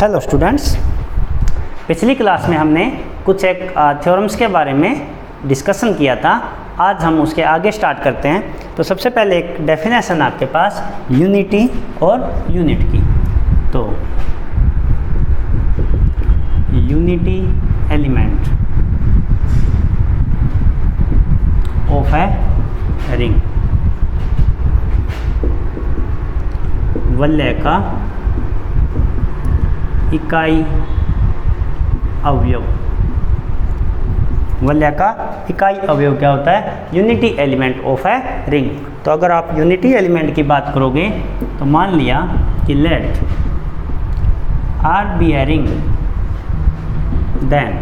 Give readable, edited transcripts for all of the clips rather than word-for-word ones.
Hello students, पिछली class में हमने कुछ एक थ्योरम्स के बारे में डिस्कशन किया था। आज हम उसके आगे स्टार्ट करते हैं। तो सबसे पहले एक डेफिनेशन आपके पास यूनिटी और यूनिट की। तो unity element of a ring, वलय का इकाई अवयव। वलय का इकाई अवयव क्या होता है? Unity element of a ring. तो अगर आप यूनिटी एलिमेंट की बात करोगे तो मान लिया कि let R be a ring, then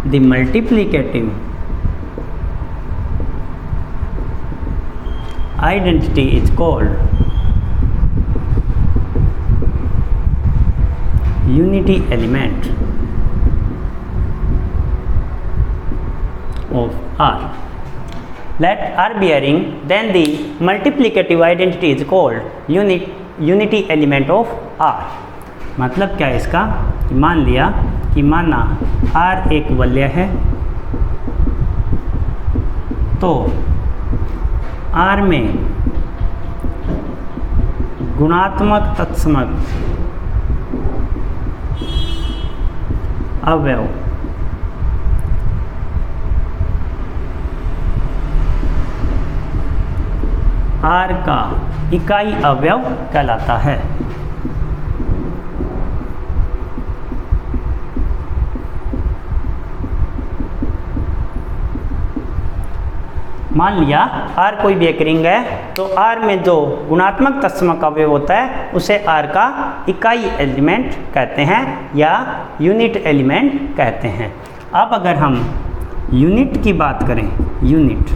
the multiplicative identity is called unity element of R. Let R be a ring, then the multiplicative identity is called unity element of R. मतलब क्या है इसका? कि मान लिया कि माना R एक वलय है, तो R में गुणात्मक तत्समक अवयव R का इकाई अवयव कहलाता है। मान लिया R कोई भी एक रिंग है, तो R में जो गुणात्मक तत्समक अवयव होता है उसे R का इकाई एलिमेंट कहते हैं या यूनिट एलिमेंट कहते हैं। अब अगर हम यूनिट की बात करें, यूनिट,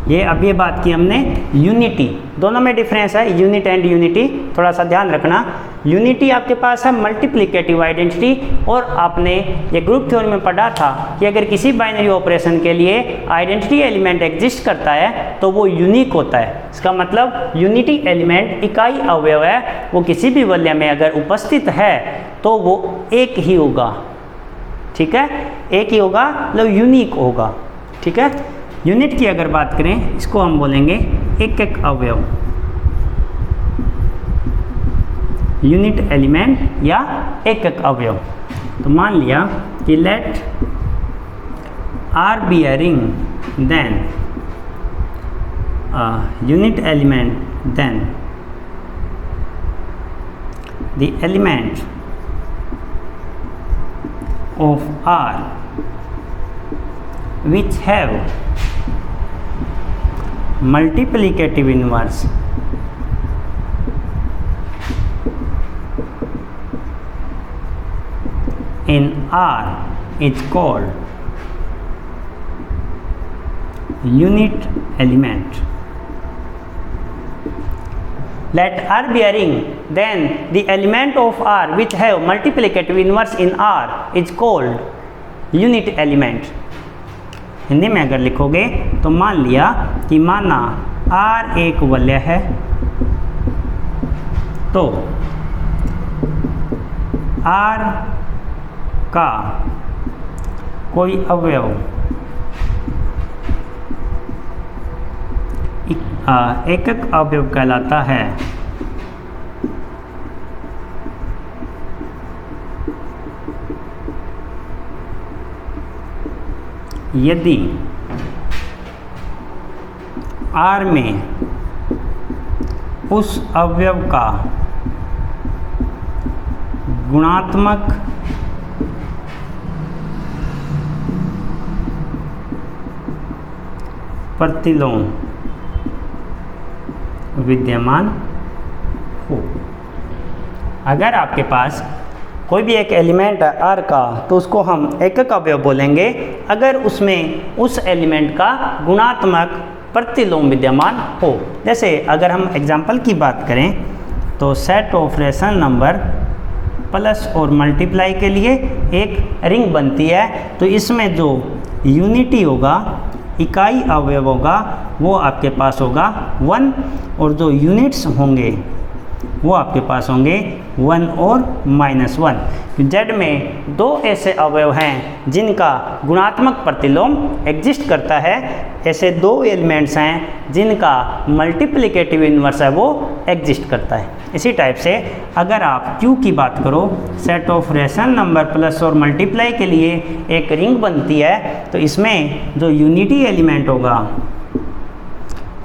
ये अब ये बात की हमने यूनिटी, दोनों में डिफरेंस है, यूनिट एंड यूनिटी, थोड़ा सा ध्यान रखना। यूनिटी आपके पास है मल्टीप्लिकेटिव आइडेंटिटी, और आपने ये ग्रुप थ्योरी में पढ़ा था कि अगर किसी बाइनरी ऑपरेशन के लिए आइडेंटिटी एलिमेंट एग्जिस्ट करता है तो वो यूनिक होता है। इसका मतलब यूनिटी एलिमेंट इकाई अवयव है, वो किसी भी वलय में अगर उपस्थित है तो वो एक ही होगा। ठीक है, एक ही होगा, मतलब यूनिक होगा। ठीक है, यूनिट की अगर बात करें, इसको हम बोलेंगे एक एक अवयव, यूनिट एलिमेंट या एक एक अवयव। तो मान लिया कि let R be a ring, then unit element, then the element of R which have multiplicative inverse in R is called unit element. Let R be a ring, then the element of R which have multiplicative inverse in R is called unit element. Hindi में अगर लिखोगे तो मान लिया कि माना R एक वलय है, तो R का कोई अवयव एकक अवयव कहलाता है। यदि R में उस अवयव का गुणात्मक प्रतिलोम विद्यमान हो। अगर आपके पास कोई भी एक एलिमेंट है R का, तो उसको हम एकक अवयव बोलेंगे अगर उसमें उस एलिमेंट का गुणात्मक प्रतिलोम विद्यमान हो। जैसे अगर हम एग्जाम्पल की बात करें तो set of rational number plus और मल्टीप्लाई के लिए एक रिंग बनती है, तो इसमें जो यूनिटी होगा, इकाई अवयव होगा, वो आपके पास होगा 1, और जो यूनिट्स होंगे वो आपके पास होंगे 1 और -1। जेड में दो ऐसे अवयव हैं जिनका गुणात्मक प्रतिलोम एग्जिस्ट करता है, ऐसे दो एलिमेंट्स हैं जिनका मल्टीप्लिकेटिव इन्वर्स है वो एग्जिस्ट करता है। इसी टाइप से अगर आप Q की बात करो, set of rational number plus और मल्टीप्लाई के लिए एक रिंग बनती है, तो इसमें जो यूनिटी एलिमेंट होगा,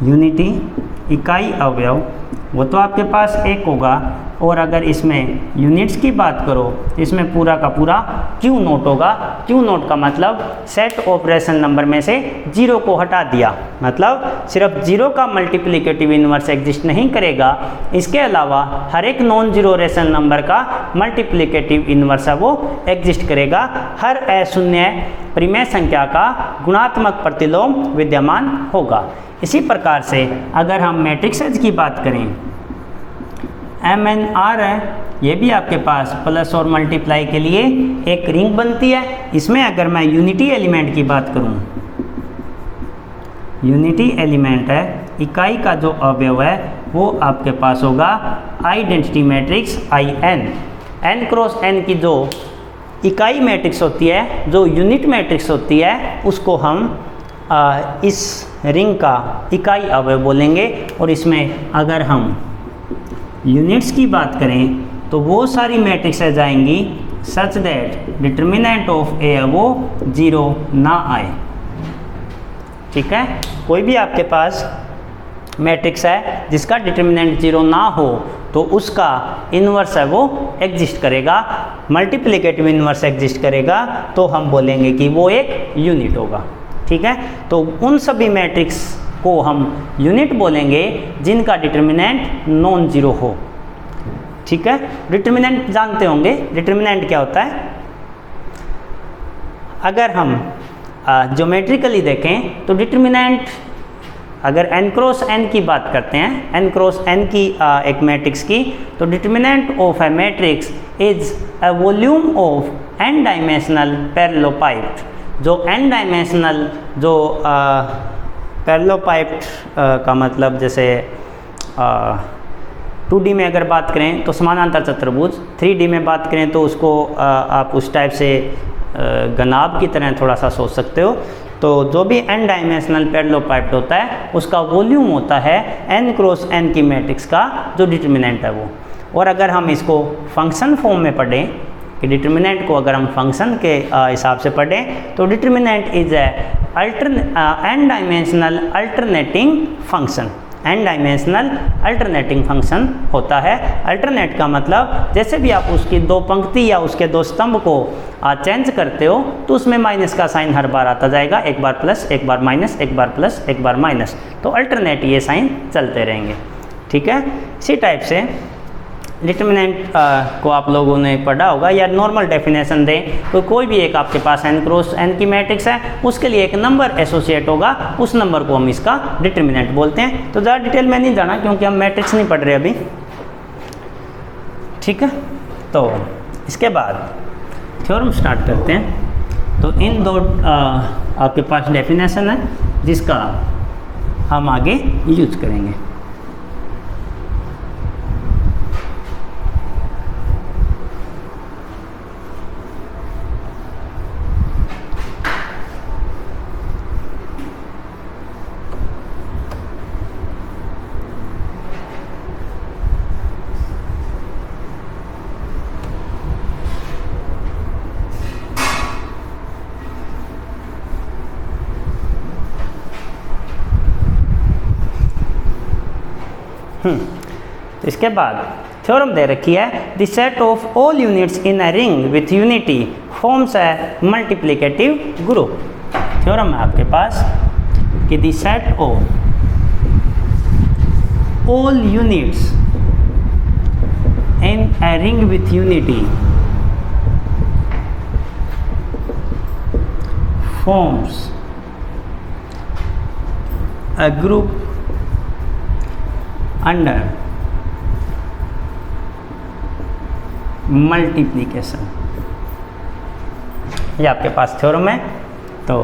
यूनिटी इकाई अवयव, वो तो आपके पास एक होगा, और अगर इसमें यूनिट्स की बात करो तो इसमें पूरा का पूरा Q नोट होगा। Q नोट का मतलब सेट ऑफ रेशनल नंबर में से 0 को हटा दिया, मतलब सिर्फ 0 का मल्टीप्लिकेटिव इन्वर्स एग्जिस्ट नहीं करेगा, इसके अलावा हर एक नॉन जीरो रेशनल नंबर का मल्टीप्लिकेटिव इन्वर्स है वो एग्जिस्ट करेगा। हर अशून्य परिमेय संख्या का गुणात्मक प्रतिलोम विद्यमान होगा। इसी प्रकार से अगर हम मैट्रिक्सेज की बात करें, MNR है, ये भी आपके पास प्लस और मल्टीप्लाई के लिए एक रिंग बनती है। इसमें अगर मैं यूनिटी एलिमेंट की बात करूं, यूनिटी एलिमेंट है, इकाई का जो अवयव है वो आपके पास होगा identity matrix IN। N cross N की जो इकाई मैट्रिक्स होती है, जो यूनिट मैट्रिक्स होती है, उसको हम इस रिंग का इकाई अवयव बोलेंगे। और इसमें अगर हम यूनिट्स की बात करें तो वो सारी मैट्रिक्स आ जाएंगी सच दैट डिटर्मिनेंट ऑफ ए वो 0 ना आए। ठीक है, कोई भी आपके पास मैट्रिक्स है जिसका डिटर्मिनेंट 0 ना हो तो उसका इन्वर्स है वो एग्जिस्ट करेगा, मल्टीप्लिकेटिव इन्वर्स एग्जिस्ट करेगा, तो हम बोलेंगे कि वो एक यूनिट होगा। ठीक है, तो उन सभी मैट्रिक्स को हम यूनिट बोलेंगे जिनका डिटर्मिनेंट नॉन जीरो हो। ठीक है, डिटर्मिनेंट जानते होंगे, डिटर्मिनेंट क्या होता है। अगर हम ज्योमेट्रिकली देखें तो डिटर्मिनेंट, अगर n क्रॉस n की बात करते हैं, n क्रॉस n की एक मैट्रिक्स की, तो determinant of A matrix is a volume of n dimensional parallelepiped. जो n डायमेंशनल जो पैरेललोपाइप्ड का मतलब जैसे 2D में अगर बात करें तो समानांतर चतुर्भुज, 3D में बात करें तो उसको आप उस टाइप से घनाभ की तरह थोड़ा सा सोच सकते हो। तो जो भी n डायमेंशनल पैरेललोपाइप्ड होता है उसका वॉल्यूम होता है n क्रॉस n की मैट्रिक्स का जो डिटर्मिनेंट है वो। और अगर हम इसको फंक्शन फॉर्म में पढ़ें कि डिटर्मिनेंट को अगर हम फंक्शन के हिसाब से पढ़ें तो determinant is an dimensional alternating function. n dimensional alternating function होता है। अल्टरनेट का मतलब जैसे भी आप उसकी दो पंक्ति या उसके दो स्तंभ को चेंज करते हो तो उसमें माइनस का साइन हर बार आता जाएगा, एक बार प्लस, एक बार माइनस, एक बार प्लस, एक बार माइनस, तो अल्टरनेट ये साइन चलते रहेंगे। ठीक है, इसी टाइप से डिटर्मिनेंट को आप लोगों ने पढ़ा होगा, या नॉर्मल डेफिनेशन दें तो कोई भी एक आपके पास n क्रॉस n की मैट्रिक्स है, उसके लिए एक नंबर एसोसिएट होगा, उस नंबर को हम इसका डिटर्मिनेंट बोलते हैं। तो ज़्यादा डिटेल में नहीं जाना क्योंकि हम मैट्रिक्स नहीं पढ़ रहे अभी। ठीक है, तो इसके बाद थ्योरम स्टार्ट करते हैं। तो इन दो आपके पास डेफिनेशन है जिसका हम आगे यूज करेंगे। तो इसके बाद थ्योरम दे रखी है, the set of all units in a ring with unity forms a multiplicative group. Theorem है आपके पास कि the set of all units in a ring with unity forms a group under multiplication. ये आपके पास theorem है। तो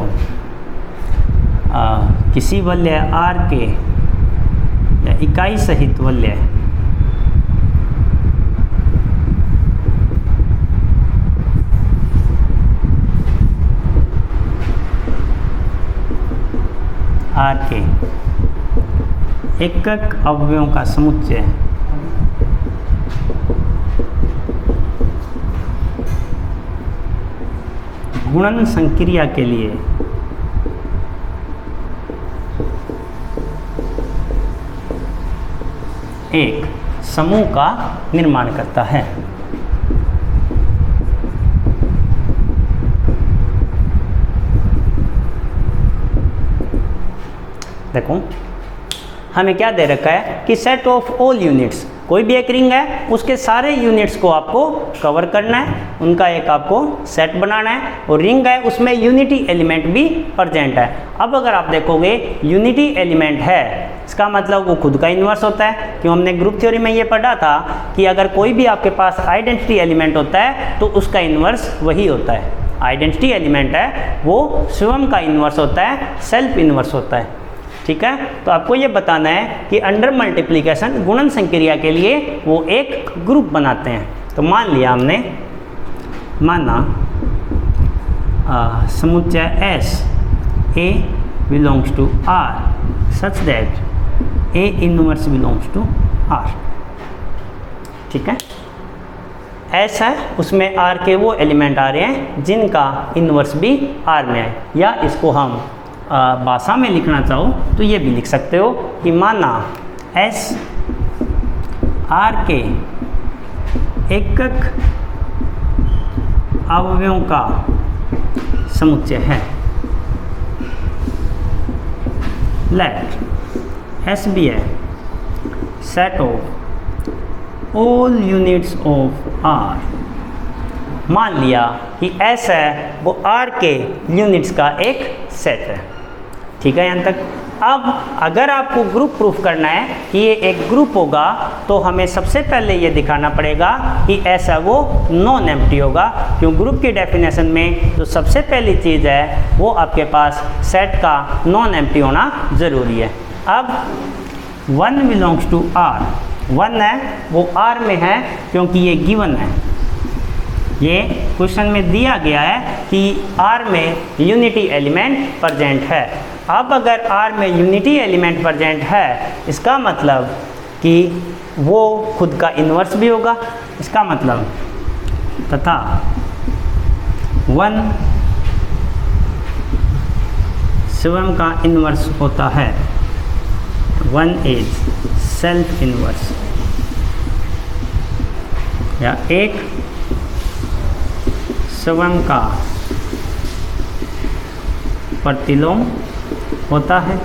किसी वलय R के या इकाई सहित वलय आर के एकक अवयवों का समुच्चय गुणन संक्रिया के लिए एक समूह का निर्माण करता है। देखो हमें क्या दे रखा है कि सेट ऑफ ऑल यूनिट्स, कोई भी एक रिंग है उसके सारे यूनिट्स को आपको कवर करना है, उनका एक आपको सेट बनाना है, और रिंग है उसमें यूनिटी एलिमेंट भी प्रेजेंट है। अब अगर आप देखोगे यूनिटी एलिमेंट है, इसका मतलब वो खुद का इन्वर्स होता है, क्यों हमने ग्रुप थ्योरी में ये पढ़ा था कि अगर कोई भी आपके पास आइडेंटिटी एलिमेंट होता है तो उसका इन्वर्स वही होता है। आइडेंटिटी एलिमेंट है वो स्वयं का इन्वर्स होता है, सेल्फ इन्वर्स होता है। ठीक है, तो आपको ये बताना है कि अंडर मल्टीप्लिकेशन गुणन संक्रिया के लिए वो एक ग्रुप बनाते हैं। तो मान लिया हमने, माना समुच्चय S A belongs to R such that A inverse belongs to R। ठीक है, S है उसमें R के वो एलिमेंट आ रहे हैं जिनका इन्वर्स भी R में है, या इसको हम भाषा में लिखना चाहो तो ये भी लिख सकते हो कि माना S R के एकक अवयवों का समुच्चय है। Let S be a set of all units of R। मान लिया कि S है वो R के यूनिट्स का एक सेट है। ठीक है, यहाँ तक। अब अगर आपको ग्रुप प्रूफ करना है कि ये एक ग्रुप होगा तो हमें सबसे पहले ये दिखाना पड़ेगा कि ऐसा वो नॉन एम्प्टी होगा, क्यों ग्रुप की डेफिनेशन में जो सबसे पहली चीज़ है वो आपके पास सेट का नॉन एम्प्टी होना ज़रूरी है। अब 1 बिलोंग्स टू R, 1 है वो R में है क्योंकि ये गिवन है, ये क्वेश्चन में दिया गया है कि R में यूनिटी एलिमेंट प्रेजेंट है। अब अगर R में यूनिटी एलिमेंट प्रेजेंट है इसका मतलब कि वो खुद का इन्वर्स भी होगा। इसका मतलब तथा 1 स्वयं का इन्वर्स होता है, 1 इज सेल्फ इन्वर्स, या एक स्वयं का प्रतिलोम होता है।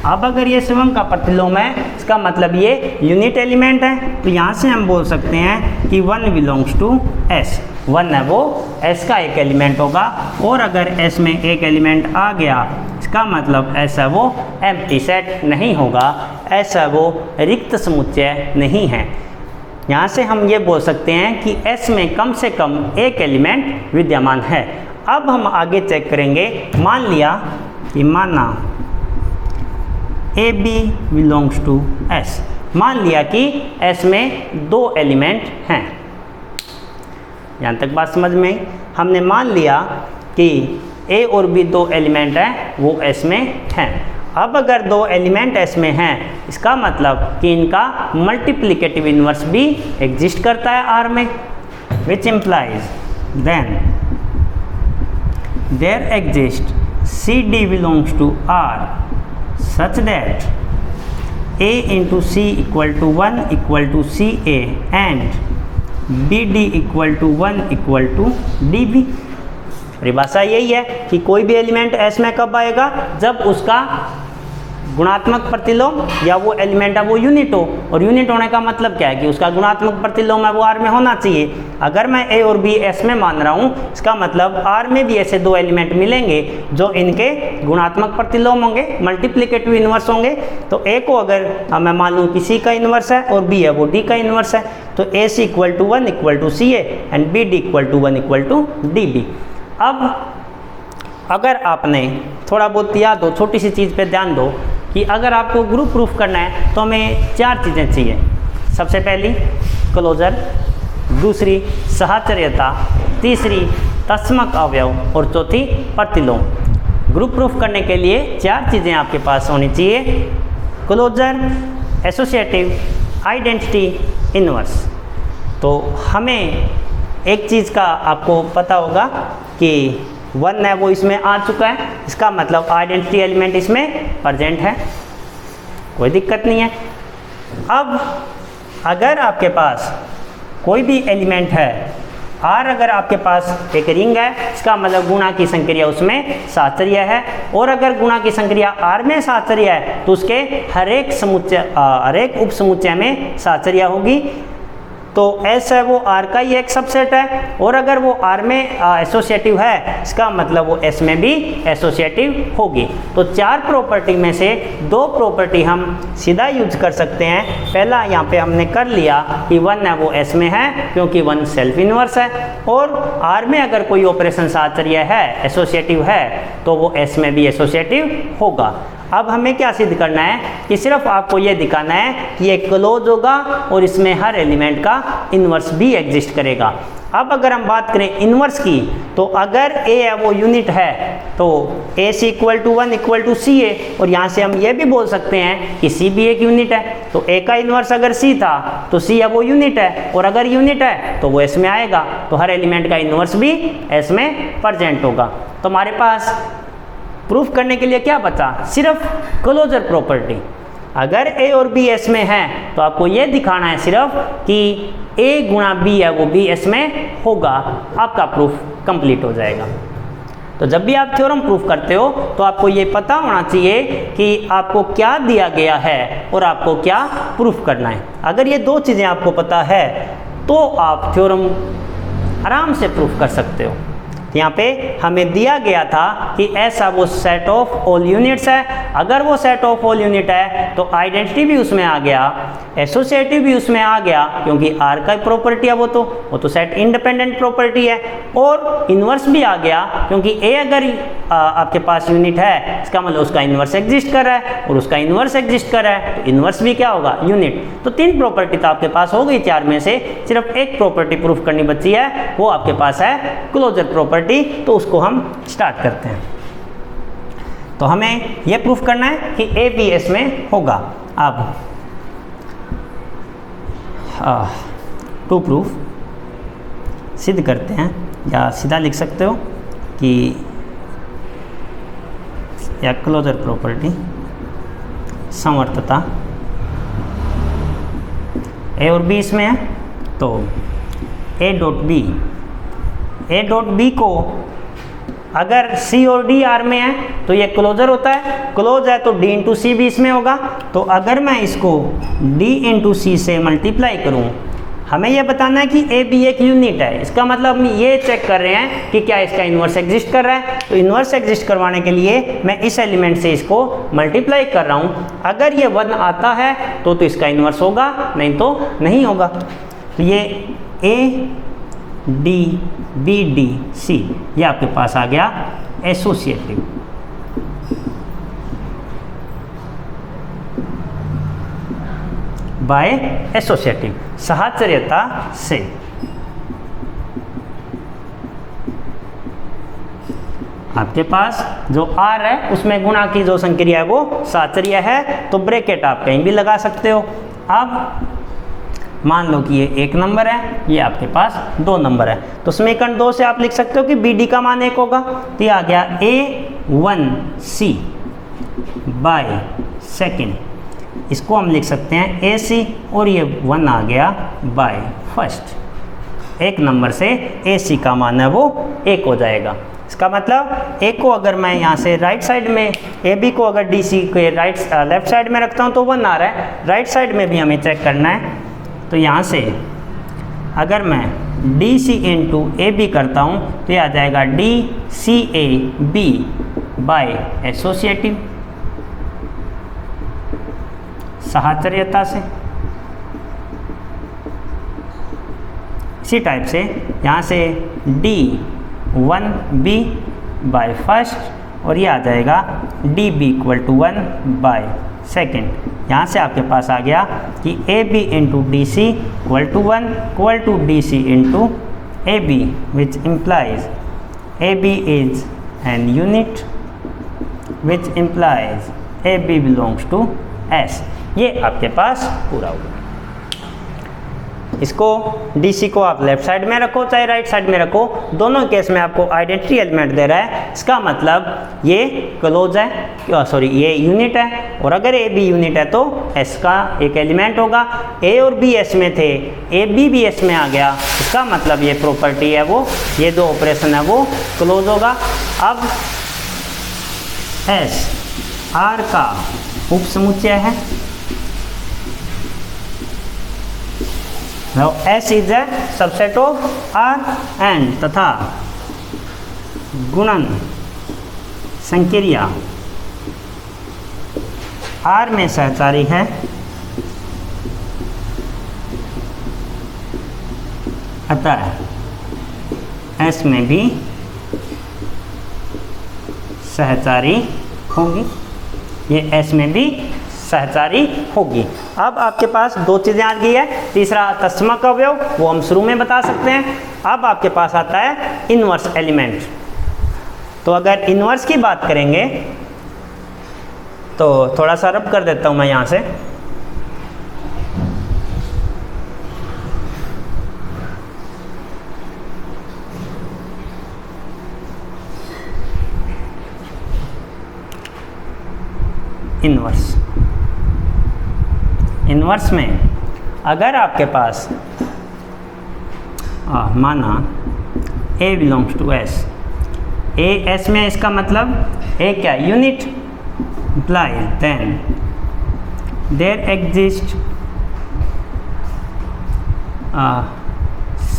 अब अगर ये स्वयं का प्रतिलोम है इसका मतलब ये यूनिट एलिमेंट है, तो यहाँ से हम बोल सकते हैं कि 1 बिलोंग्स टू S। 1 है वो S का एक एलिमेंट होगा, और अगर S में एक एलिमेंट आ गया इसका मतलब S है वो एम्प्टी सेट नहीं होगा, S है वो रिक्त समुच्चय नहीं है। यहाँ से हम ये बोल सकते हैं कि S में कम से कम एक एलिमेंट विद्यमान है। अब हम आगे चेक करेंगे, मान लिया कि माना AB बिलोंग्स टू S, मान लिया कि S में 2 एलिमेंट हैं। यहाँ तक बात समझ में? हमने मान लिया कि A और B 2 एलिमेंट हैं वो S में हैं। अब अगर 2 एलिमेंट S में हैं इसका मतलब कि इनका मल्टीप्लिकेटिव इन्वर्स भी एग्जिस्ट करता है R में, which implies then there exist CD belongs to R such that A into C equal to 1 equal to CA and BD equal to 1 equal to DB। परिभाषा यही है कि कोई भी एलिमेंट S में कब आएगा, जब उसका गुणात्मक प्रतिलोम या वो एलिमेंट है वो यूनिट हो, और यूनिट होने का मतलब क्या है कि उसका गुणात्मक प्रतिलोम है वो R में होना चाहिए। अगर मैं A और B S में मान रहा हूँ इसका मतलब R में भी ऐसे 2 एलिमेंट मिलेंगे जो इनके गुणात्मक प्रतिलोम होंगे, मल्टीप्लिकेटिव इन्वर्स होंगे। तो A को अगर मैं मान लूँ कि C का इन्वर्स है और B है वो D का इन्वर्स है, तो AC equal to 1 equal to CA and BD equal to 1 equal to DB। अब अगर आपने थोड़ा बहुत याद हो, छोटी सी चीज़ पे ध्यान दो कि अगर आपको ग्रुप प्रूफ करना है तो हमें 4 चीज़ें चाहिए। सबसे पहली क्लोजर, दूसरी सहचर्यता, तीसरी तत्समक अवयव और चौथी प्रतिलोम। ग्रुप प्रूफ करने के लिए 4 चीज़ें आपके पास होनी चाहिए: क्लोजर, एसोसिएटिव, आइडेंटिटी, इन्वर्स। तो हमें एक चीज़ का आपको पता होगा कि 1 है वो इसमें आ चुका है, इसका मतलब आइडेंटिटी एलिमेंट इसमें प्रेजेंट है, कोई दिक्कत नहीं है। अब अगर आपके पास कोई भी एलिमेंट है, R अगर आपके पास एक रिंग है, इसका मतलब गुणा की संक्रिया उसमें साहचर्य है, और अगर गुणा की संक्रिया R में साहचर्य है तो उसके हर एक उप समुच्चय में साहचर्य होगी। तो S है वो R का ही एक सबसेट है, और अगर वो R में एसोसिएटिव है, इसका मतलब वो S में भी एसोसिएटिव होगी। तो 4 प्रॉपर्टी में से 2 प्रॉपर्टी हम सीधा यूज कर सकते हैं। पहला यहाँ पे हमने कर लिया कि 1 है वो S में है क्योंकि 1 सेल्फ इन्वर्स है, और R में अगर कोई ऑपरेशन साहचर्य है, एसोसिएटिव है, तो वो S में भी एसोसिएटिव होगा। अब हमें क्या सिद्ध करना है कि सिर्फ आपको ये दिखाना है कि ये क्लोज होगा और इसमें हर एलिमेंट का इन्वर्स भी एग्जिस्ट करेगा। अब अगर हम बात करें इन्वर्स की, तो अगर A है वो यूनिट है तो AC = 1 = C है, और यहाँ से हम ये भी बोल सकते हैं कि C भी एक यूनिट है। तो A का इन्वर्स अगर C था तो C है वो यूनिट है, और अगर यूनिट है तो वो S में आएगा, तो हर एलिमेंट का इन्वर्स भी S में प्रेजेंट होगा। तो हमारे पास प्रूफ करने के लिए क्या बचा? सिर्फ क्लोजर प्रॉपर्टी। अगर A और B S में है तो आपको ये दिखाना है सिर्फ कि A गुणा B है वो भी S में होगा, आपका प्रूफ कंप्लीट हो जाएगा। तो जब भी आप थ्योरम प्रूफ करते हो तो आपको ये पता होना चाहिए कि आपको क्या दिया गया है और आपको क्या प्रूफ करना है। अगर ये 2 चीज़ें आपको पता है तो आप थ्योरम आराम से प्रूफ कर सकते हो। यहाँ पे हमें दिया गया था कि ऐसा वो सेट ऑफ ऑल यूनिट्स है। अगर वो सेट ऑफ ऑल यूनिट है तो आइडेंटिटी भी उसमें आ गया, एसोसिएटिव भी उसमें आ गया, क्योंकि R का प्रॉपर्टी है वो तो सेट इंडिपेंडेंट प्रॉपर्टी है, और इन्वर्स भी आ गया क्योंकि A अगर आपके पास यूनिट है, इसका मतलब उसका इन्वर्स एग्जिस्ट कर रहा है, और उसका इन्वर्स एग्जिस्ट कर रहा है तो इन्वर्स भी क्या होगा? यूनिट। तो 3 प्रॉपर्टी तो आपके पास हो गई 4 में से, सिर्फ एक प्रॉपर्टी प्रूफ करनी बची है, वो आपके पास है क्लोजर प्रॉपर्टी। तो उसको हम स्टार्ट करते हैं। तो हमें यह प्रूफ करना है कि A भी S में होगा। अब टू प्रूफ सिद्ध करते हैं, या सीधा लिख सकते हो कि या क्लोजर प्रॉपर्टी समर्थता A और B इसमें है, तो A डॉट बी को अगर C और D R में है तो ये क्लोजर होता है, क्लोज है तो D इंटू C भी इसमें होगा। तो अगर मैं इसको D इंटू C से मल्टीप्लाई करूँ, हमें यह बताना है कि A भी एक यूनिट है। इसका मतलब हम ये चेक कर रहे हैं कि क्या इसका इन्वर्स एग्जिस्ट कर रहा है। तो इन्वर्स एग्जिस्ट करवाने के लिए मैं इस एलिमेंट से इसको मल्टीप्लाई कर रहा हूँ। अगर ये 1 आता है तो इसका इन्वर्स होगा, नहीं तो नहीं होगा। तो ये A D B D C ये आपके पास आ गया एसोसिएटिव। बाय एसोसिएटिव, साहचर्यता से। आपके पास जो R है उसमें गुणा की जो संक्रिया है वो साहचर्य है, तो ब्रैकेट आप कहीं भी लगा सकते हो। अब मान लो कि ये 1 नंबर है, ये आपके पास 2 नंबर है, तो समीकरण 2 से आप लिख सकते हो कि BD का मान 1 होगा। तो ये आ गया A1C बाय सेकेंड, इसको हम लिख सकते हैं AC, और ये 1 आ गया बाय फर्स्ट। 1 नंबर से AC का मान है वो 1 हो जाएगा। इसका मतलब A को अगर मैं यहाँ से राइट साइड में, AB को अगर DC के लेफ्ट साइड में रखता हूँ तो 1 आ रहा है। राइट साइड में भी हमें चेक करना है, तो यहाँ से अगर मैं DC इंटू AB करता हूँ तो ये आ जाएगा DCAB बाय एसोसिएटिव, साहचर्यता से। इसी टाइप से यहाँ से D1B बाय फर्स्ट, और ये आ जाएगा DB = 1 बाय सेकेंड। यहाँ से आपके पास आ गया कि AB into DC = 1 = DC into AB, which implies AB is an unit which implies A B belongs to S. ये आपके पास पूरा हुआ। इसको DC को आप लेफ्ट साइड में रखो चाहे राइट साइड में रखो, दोनों केस में आपको आइडेंटिटी एलिमेंट दे रहा है। इसका मतलब ये क्लोज है, सॉरी ये यूनिट है, और अगर ए बी यूनिट है तो S का एक एलिमेंट होगा। A और B S में थे, A B भी S में आ गया, इसका मतलब ये प्रॉपर्टी है वो, ये दो ऑपरेशन है वो क्लोज होगा। अब S R का उप समुच्चय है। Now S is a subset of R and तथा गुणन संक्रिया R में सहचारी है, अतः S में भी सहचारी होगी, ये S में भी सहचारी होगी। अब आपके पास दो चीज़ें आ गई है। तीसरा तत्समक अवयव, वो हम शुरू में बता सकते हैं। अब आपके पास आता है इनवर्स एलिमेंट। तो अगर इनवर्स की बात करेंगे तो थोड़ा सा रब कर देता हूं मैं यहाँ से। इनवर्स में अगर आपके पास माना A belongs to S, A S में, इसका मतलब A क्या unit, imply then there exist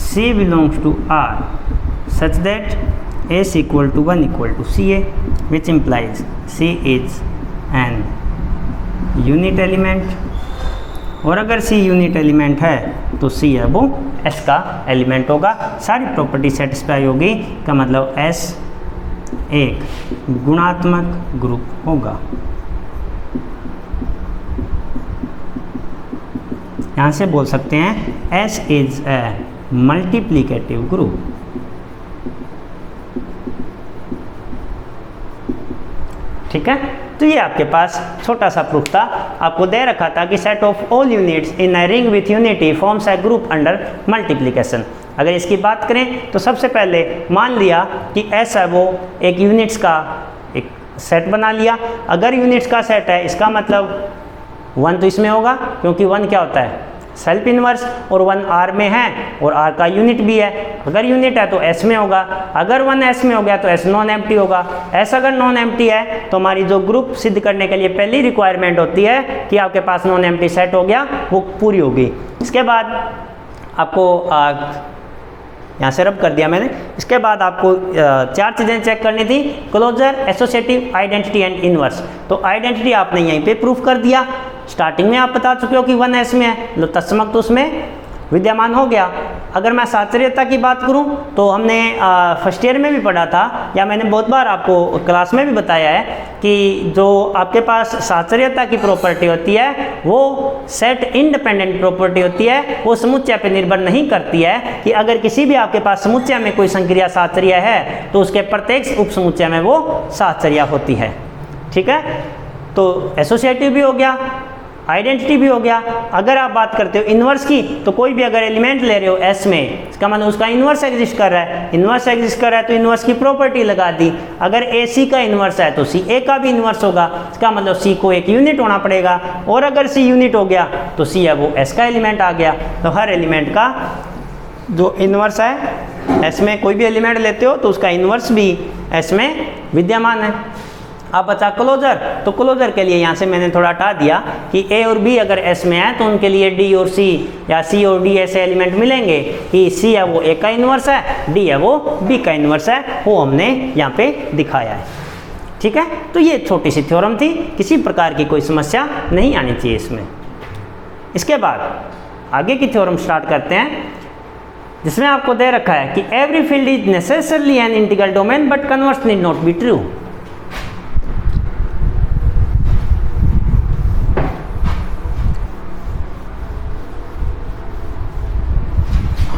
C belongs to R such that S equal to 1 equal to CA, which implies C is an unit element, और अगर C unit element है तो C है वो S का एलिमेंट होगा। सारी प्रॉपर्टी सेटिस्फाई होगी, का मतलब S एक गुणात्मक ग्रुप होगा। यहाँ से बोल सकते हैं S is a multiplicative group. ठीक है, तो ये आपके पास छोटा सा प्रूफ था। आपको दे रखा था कि set of all units in a ring with unity forms a group under multiplication. अगर इसकी बात करें तो सबसे पहले मान लिया कि S है वो एक यूनिट्स का एक सेट बना लिया। अगर यूनिट्स का सेट है, इसका मतलब 1 तो इसमें होगा, क्योंकि 1 क्या होता है सेल्फ इनवर्स, और 1 R में है और R का यूनिट भी है। अगर यूनिट है तो S में होगा, अगर 1 S में हो गया तो S नॉन एम्प्टी होगा। S अगर नॉन एम्प्टी है तो हमारी जो ग्रुप सिद्ध करने के लिए पहली रिक्वायरमेंट होती है कि आपके पास नॉन एम्प्टी सेट हो गया, वो पूरी होगी। इसके बाद आपको यहाँ से रब कर दिया मैंने। इसके बाद आपको 4 चीज़ें चेक करनी थी, closure, associative, identity and inverse. तो आइडेंटिटी आपने यहीं पे प्रूफ कर दिया। स्टार्टिंग में आप बता चुके हो कि 1 S में है, लो तत्समक तो उसमें विद्यमान हो गया। अगर मैं साचर्यता की बात करूं तो हमने फर्स्ट ईयर में भी पढ़ा था, या मैंने बहुत बार आपको क्लास में भी बताया है कि जो आपके पास साचर्यता की प्रॉपर्टी होती है वो सेट इंडिपेंडेंट प्रॉपर्टी होती है, वो समुच्चय पर निर्भर नहीं करती है। कि अगर किसी भी आपके पास समुच्चय में कोई संक्रिया साचर्य है तो उसके प्रत्येक उप समुच्चय में वो साचर्य होती है। ठीक है, तो एसोसिएटिव भी हो गया, आइडेंटिटी भी हो गया। अगर आप बात करते हो इनवर्स की, तो कोई भी अगर एलिमेंट ले रहे हो S में, इसका मतलब उसका इनवर्स एग्जिस्ट कर रहा है। इनवर्स एग्जिस्ट कर रहा है तो इनवर्स की प्रॉपर्टी लगा दी। अगर AC का इनवर्स है तो C A का भी इनवर्स होगा, इसका मतलब C को एक यूनिट होना पड़ेगा, और अगर C यूनिट हो गया तो C है वो S का एलिमेंट आ गया। तो हर एलिमेंट का जो इनवर्स है, S में कोई भी एलिमेंट लेते हो तो उसका इनवर्स भी S में विद्यमान है। अब बचा क्लोजर, तो क्लोजर के लिए यहाँ से मैंने थोड़ा हटा दिया कि A और B अगर S में है तो उनके लिए D और C या C और D ऐसे एलिमेंट मिलेंगे कि C है वो A का इन्वर्स है, D है वो B का इन्वर्स है, वो हमने यहाँ पे दिखाया है। ठीक है, तो ये छोटी सी थ्योरम थी, किसी प्रकार की कोई समस्या नहीं आनी चाहिए इसमें। इसके बाद आगे की थ्योरम स्टार्ट करते हैं, जिसमें आपको दे रखा है कि every field is necessarily an integral domain but converse need not be true.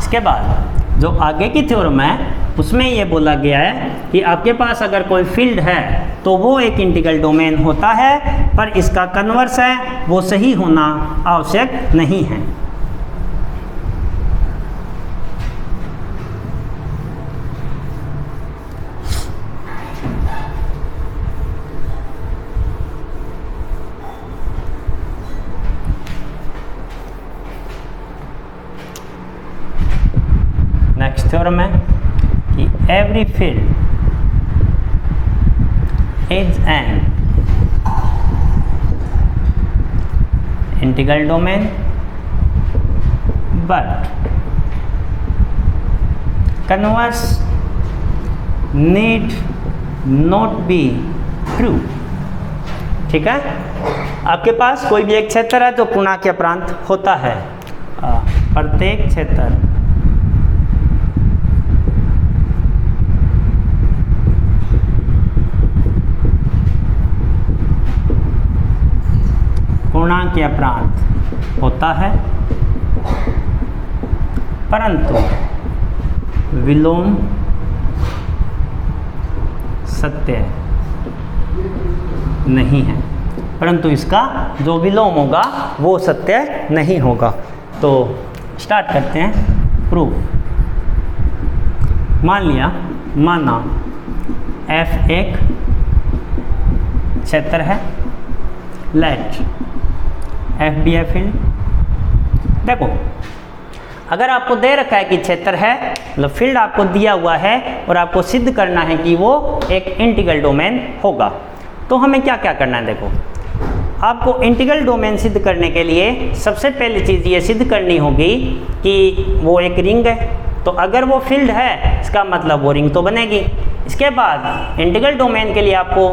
के बाद जो आगे की थ्योरम है उसमें ये बोला गया है कि आपके पास अगर कोई फील्ड है तो वो एक इंटीग्रल डोमेन होता है, पर इसका कन्वर्स है वो सही होना आवश्यक नहीं है। नेक्स्ट थ्योरम है कि every field is an integral domain but converse need not be true. ठीक है, आपके पास कोई भी एक क्षेत्र है जो पूर्णांक प्रांत होता है, प्रत्येक क्षेत्र पूर्णांक या प्रांत होता है, परंतु विलोम सत्य नहीं है। परंतु इसका जो विलोम होगा वो सत्य नहीं होगा। तो स्टार्ट करते हैं प्रूफ। माना F एक क्षेत्र है, लेट F बी है फील्ड। देखो, अगर आपको दे रखा है कि क्षेत्र है, मतलब फील्ड आपको दिया हुआ है और आपको सिद्ध करना है कि वो एक इंटीग्रल डोमेन होगा, तो हमें क्या क्या करना है। देखो, आपको इंटीग्रल डोमेन सिद्ध करने के लिए सबसे पहली चीज़ ये सिद्ध करनी होगी कि वो एक रिंग है। तो अगर वो फील्ड है, इसका मतलब वो रिंग तो बनेगी। इसके बाद इंटीग्रल डोमेन के लिए आपको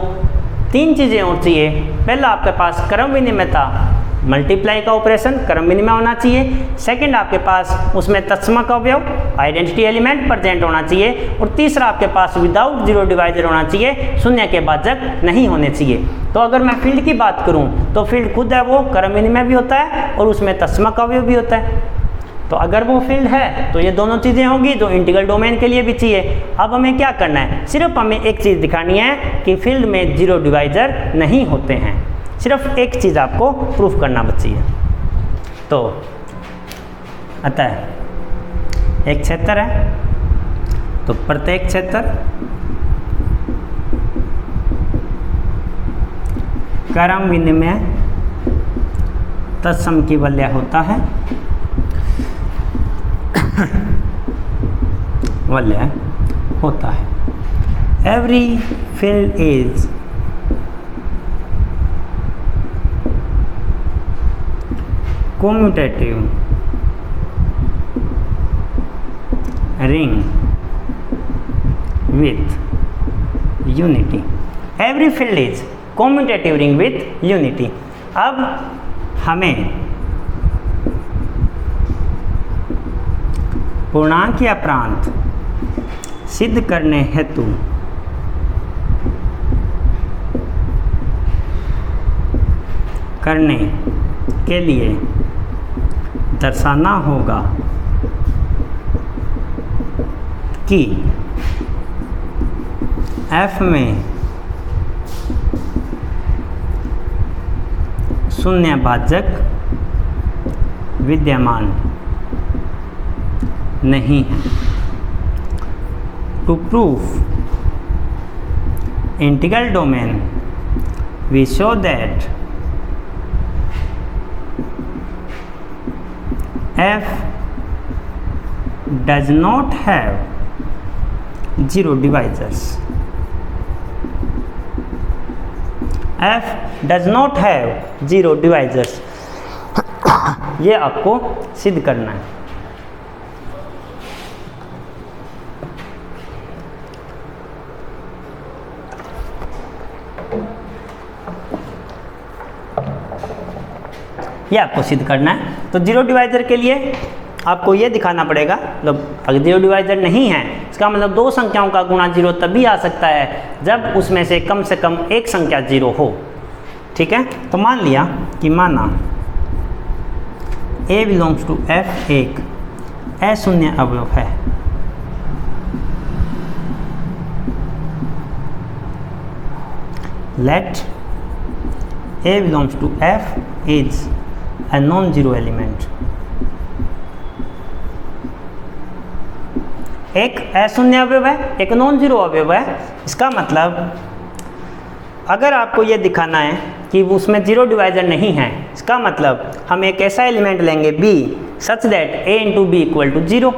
तीन चीज़ें और चाहिए। पहला, आपके पास क्रम विनिमयता, मल्टीप्लाई का ऑपरेशन क्रम विनिमय होना चाहिए। सेकंड, आपके पास उसमें तत्समक अवयव आइडेंटिटी एलिमेंट प्रेजेंट होना चाहिए। और तीसरा, आपके पास विदाउट जीरो डिवाइजर होना चाहिए, शून्य के भाजक नहीं होने चाहिए। तो अगर मैं फील्ड की बात करूं तो फील्ड खुद है वो क्रम विनिमय भी होता है और उसमें तत्समक अवयव भी होता है। तो अगर वो फील्ड है तो ये दोनों चीज़ें होंगी जो इंटीग्रल डोमेन के लिए भी चाहिए। अब हमें क्या करना है, सिर्फ हमें एक चीज़ दिखानी है कि फील्ड में जीरो डिवाइजर नहीं होते हैं। सिर्फ एक चीज़ आपको प्रूफ करना बची है। तो अतः एक क्षेत्र है, तो प्रत्येक क्षेत्र क्रम विनिमय तत्सम की वलय होता है, वलय होता है। Every field is commutative ring with unity. Every field is commutative ring with unity. अब हमें पूर्णांक या प्रांत सिद्ध करने हेतु करने के लिए दर्शाना होगा कि F में शून्य भाजक विद्यमान नहीं है। To prove integral domain we show that F does not have zero divisors. F does not have zero divisors. ये आपको सिद्ध करना है। ये आपको सिद्ध करना है। तो जीरो डिवाइजर के लिए आपको ये दिखाना पड़ेगा, मतलब अगर जीरो डिवाइजर नहीं है इसका मतलब दो संख्याओं का गुणा जीरो तभी आ सकता है जब उसमें से कम एक संख्या जीरो हो। ठीक है, तो मान लिया कि माना A बिलोंग्स टू F एक अशून्य अवयव है। Let A belongs to F is a non-zero element। एक अशून्य अवयव है, एक नॉन जीरो अवयव है। इसका मतलब अगर आपको ये दिखाना है कि उसमें जीरो डिवाइजर नहीं है, इसका मतलब हम एक ऐसा एलिमेंट लेंगे B such that A into B equal to zero.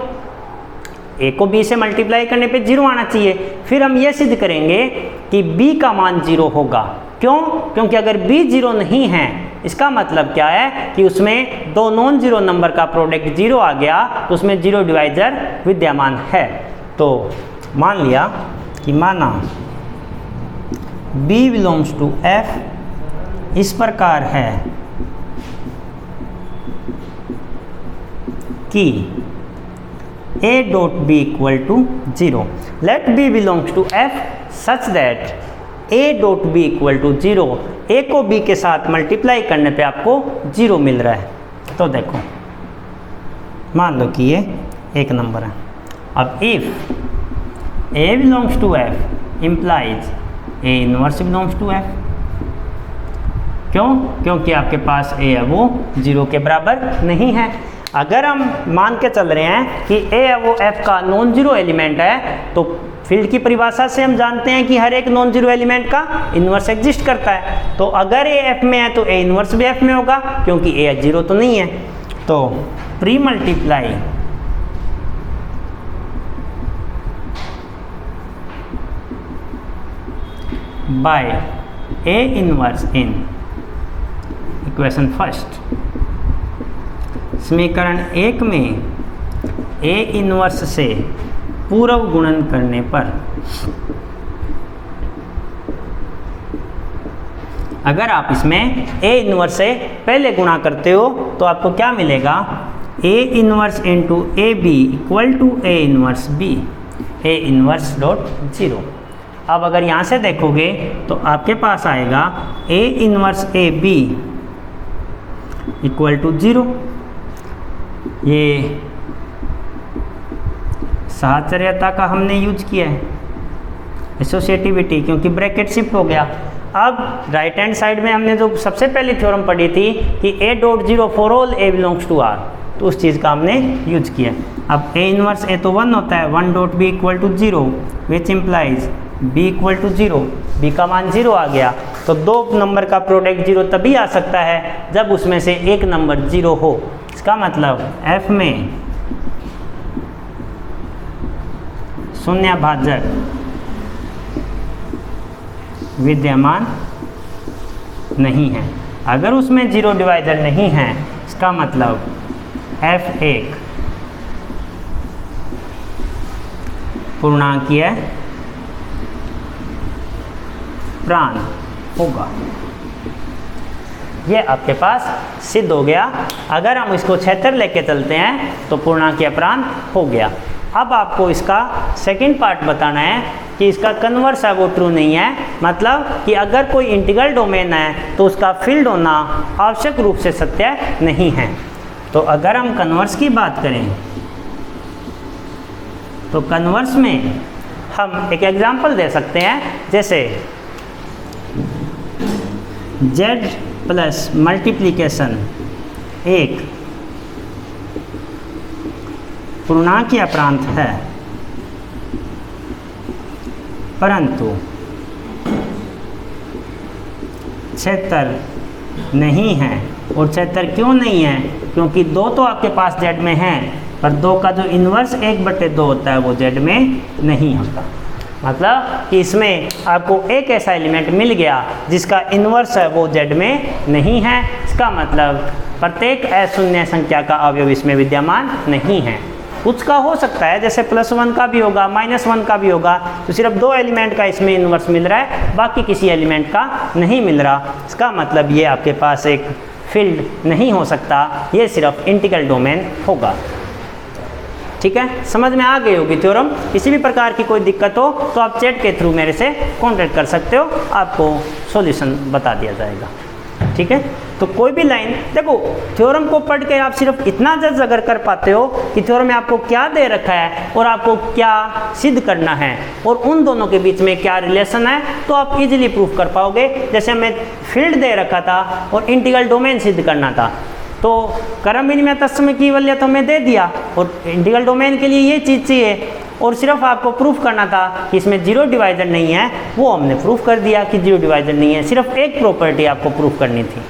A को B से मल्टीप्लाई करने पे जीरो आना चाहिए। फिर हम ये सिद्ध करेंगे कि B का मान जीरो होगा। क्यों? क्योंकि अगर B जीरो नहीं है, इसका मतलब क्या है कि उसमें दो नॉन जीरो नंबर का प्रोडक्ट जीरो आ गया, तो उसमें जीरो डिवाइजर विद्यमान है। तो मान लिया कि माना B बिलोंग्स टू F इस प्रकार है कि A dot B equal to zero. Let B belongs to F such that A dot B equal to zero. A को B के साथ मल्टीप्लाई करने पे आपको जीरो मिल रहा है। तो देखो मान लो कि ये एक नंबर है। अब if A belongs to F implies A inverse belongs to F। क्यों? क्योंकि आपके पास A है वो जीरो के बराबर नहीं है। अगर हम मान के चल रहे हैं कि A है वो F का नॉन जीरो एलिमेंट है, तो फील्ड की परिभाषा से हम जानते हैं कि हर एक नॉन जीरो एलिमेंट का इन्वर्स एग्जिस्ट करता है। तो अगर A F में है तो A इन्वर्स भी F में होगा, क्योंकि A जीरो तो नहीं है। तो pre multiply by A inverse in equation first. समीकरण एक में A इनवर्स से पूर्व गुणन करने पर अगर आप इसमें A इनवर्स से पहले गुणा करते हो तो आपको क्या मिलेगा? A inverse into A B equal to A inverse B, A inverse dot zero. अब अगर यहाँ से देखोगे तो आपके पास आएगा A inverse A B equal to zero. ये साहचर्यता का हमने यूज किया है, एसोसिएटिविटी, क्योंकि ब्रैकेट शिफ्ट हो गया। अब राइट हैंड साइड में हमने जो सबसे पहली थ्योरम पढ़ी थी कि A dot zero for all A belongs to R, तो उस चीज़ का हमने यूज किया। अब A इनवर्स A तो 1 होता है, 1 dot B equal to zero which implies B equal to zero. B का मान जीरो आ गया, तो दो नंबर का प्रोडक्ट जीरो तभी आ सकता है जब उसमें से एक नंबर जीरो हो। इसका मतलब F में शून्यभाजक विद्यमान नहीं है। अगर उसमें जीरो डिवाइजर नहीं है, इसका मतलब F एक पूर्णांकीय प्राण होगा। ये आपके पास सिद्ध हो गया। अगर हम इसको क्षेत्र लेके चलते हैं तो पूर्णांकीय प्राण हो गया। अब आपको इसका सेकंड पार्ट बताना है कि इसका कन्वर्स है वो ट्रू नहीं है। मतलब कि अगर कोई इंटीग्रल डोमेन है तो उसका फील्ड होना आवश्यक रूप से सत्य नहीं है। तो अगर हम कन्वर्स की बात करें तो कन्वर्स में हम एक एग्जांपल दे सकते हैं, जैसे z प्लस मल्टीप्लिकेशन एक पूर्णांकीय प्रांत है, परंतु क्षेत्र नहीं है। और क्षेत्र क्यों नहीं है? क्योंकि दो तो आपके पास z में है, पर दो का जो इन्वर्स 1/2 होता है वो z में नहीं होता। मतलब कि इसमें आपको एक ऐसा एलिमेंट मिल गया जिसका इन्वर्स है वो z में नहीं है। इसका मतलब प्रत्येक अशून्य संख्या का अवयव इसमें विद्यमान नहीं है। कुछ का हो सकता है, जैसे +1 का भी होगा, -1 का भी होगा, तो सिर्फ दो एलिमेंट का इसमें इन्वर्स मिल रहा है, बाकी किसी एलिमेंट का नहीं मिल रहा। इसका मतलब ये आपके पास एक फील्ड नहीं हो सकता, ये सिर्फ इंटीग्रल डोमेन होगा। ठीक है, समझ में आ गई होगी थ्योरम। किसी भी प्रकार की कोई दिक्कत हो तो आप चैट के थ्रू मेरे से कॉन्टेक्ट कर सकते हो, आपको सॉल्यूशन बता दिया जाएगा। ठीक है, तो तो कोई भी लाइन, देखो थ्योरम को पढ़ के आप सिर्फ इतना जज अगर कर पाते हो कि थ्योरम में आपको क्या दे रखा है और आपको क्या सिद्ध करना है और उन दोनों के बीच में क्या रिलेशन है, तो आप इजीली प्रूफ कर पाओगे। जैसे हमें फील्ड दे रखा था और इंटीग्रल डोमेन सिद्ध करना था, तो क्रम विनिमय तत्सम की वैल्यू तो हमें दे दिया और इंटीग्रल डोमेन के लिए ये चीज़ चाहिए और सिर्फ आपको प्रूफ करना था कि इसमें जीरो डिवाइजर नहीं है, वो हमने प्रूफ कर दिया कि जीरो डिवाइजर नहीं है। सिर्फ एक प्रॉपर्टी आपको प्रूफ करनी थी,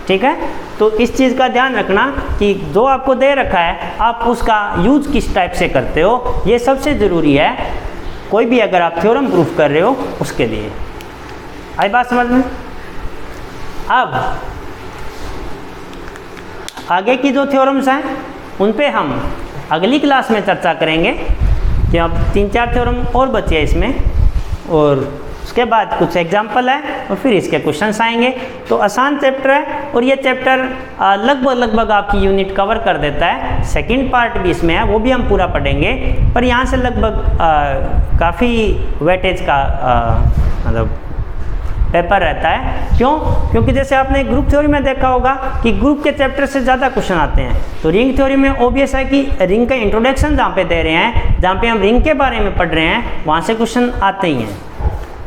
ठीक है। तो इस चीज़ का ध्यान रखना कि जो आपको दे रखा है आप उसका यूज किस टाइप से करते हो, ये सबसे ज़रूरी है कोई भी अगर आप थ्योरम प्रूफ कर रहे हो उसके लिए। आई बात समझ में? अब आगे की जो थ्योरम्स हैं उन पे हम अगली क्लास में चर्चा करेंगे कि अब 3-4 थ्योरम और बचे हैं इसमें, और उसके बाद कुछ एग्जाम्पल है और फिर इसके क्वेश्चंस आएंगे। तो आसान चैप्टर है और ये चैप्टर लगभग आपकी यूनिट कवर कर देता है। सेकंड पार्ट भी इसमें है, वो भी हम पूरा पढ़ेंगे, पर यहाँ से लगभग काफ़ी वेटेज का मतलब पेपर रहता है। क्यों? क्योंकि जैसे आपने ग्रुप थ्योरी में देखा होगा कि ग्रुप के चैप्टर से ज़्यादा क्वेश्चन आते हैं, तो रिंग थ्योरी में ऑब्वियस है कि रिंग का इंट्रोडक्शन जहाँ पे दे रहे हैं, जहाँ पे हम रिंग के बारे में पढ़ रहे हैं, वहाँ से क्वेश्चन आते ही हैं,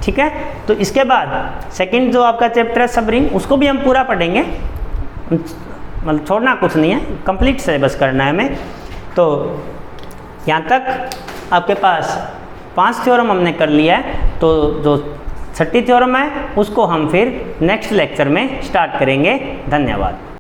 ठीक है। तो इसके बाद सेकंड जो आपका चैप्टर है सब रिंग, उसको भी हम पूरा पढ़ेंगे, मतलब छोड़ना कुछ नहीं है, कंप्लीट सिलेबस करना है हमें। तो यहाँ तक आपके पास 5 थ्योरम हमने कर लिया है, तो जो 6ठी थ्योरम है उसको हम फिर नेक्स्ट लेक्चर में स्टार्ट करेंगे। धन्यवाद।